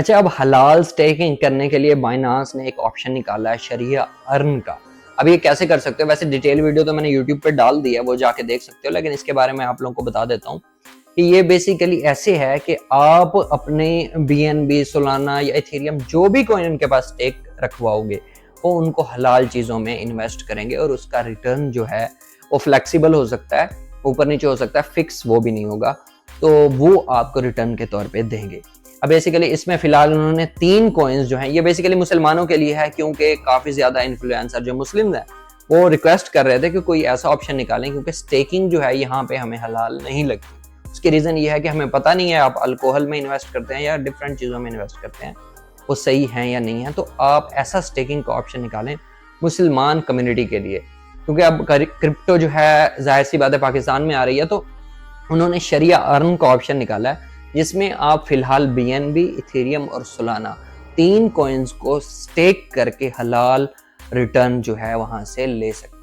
अच्छा, अब हलाल स्टेकिंग करने के लिए बाइनांस ने एक ऑप्शन निकाला है शरिया अर्न का। अब ये कैसे कर सकते हो, वैसे डिटेल वीडियो तो मैंने यूट्यूब पे डाल दी है, वो जाके देख सकते हो, लेकिन इसके बारे में आप लोगों को बता देता हूँ कि ये बेसिकली ऐसे है कि आप अपने बीएनबी, सोलाना या इथेरियम जो भी कॉइन उनके पास स्टेक रखवाओगे वो उनको हलाल चीज़ों में इन्वेस्ट करेंगे और उसका रिटर्न जो है वो फ्लेक्सिबल हो सकता है, ऊपर नीचे हो सकता है, फिक्स वो भी नहीं होगा, तो वो आपको रिटर्न के तौर पे देंगे। अब बेसिकली इसमें फिलहाल उन्होंने 3 कॉइन्स जो हैं, ये बेसिकली मुसलमानों के लिए है क्योंकि काफ़ी ज़्यादा इन्फ्लुएंसर जो मुस्लिम हैं वो रिक्वेस्ट कर रहे थे कि कोई ऐसा ऑप्शन निकालें क्योंकि स्टेकिंग जो है यहाँ पे हमें हलाल नहीं लगती। उसकी रीज़न ये है कि हमें पता नहीं है आप अल्कोहल में इन्वेस्ट करते हैं या डिफरेंट चीज़ों में इन्वेस्ट करते हैं, वो सही है या नहीं है। तो आप ऐसा स्टेकिंग का ऑप्शन निकालें मुसलमान कम्युनिटी के लिए, क्योंकि अब क्रिप्टो जो है जाहिर सी बात है पाकिस्तान में आ रही है, तो उन्होंने शरिया अर्न का ऑप्शन निकाला है जिसमें आप फिलहाल बीएनबी, इथेरियम और सोलाना 3 कॉइन्स को स्टेक करके हलाल रिटर्न जो है वहां से ले सकते हैं।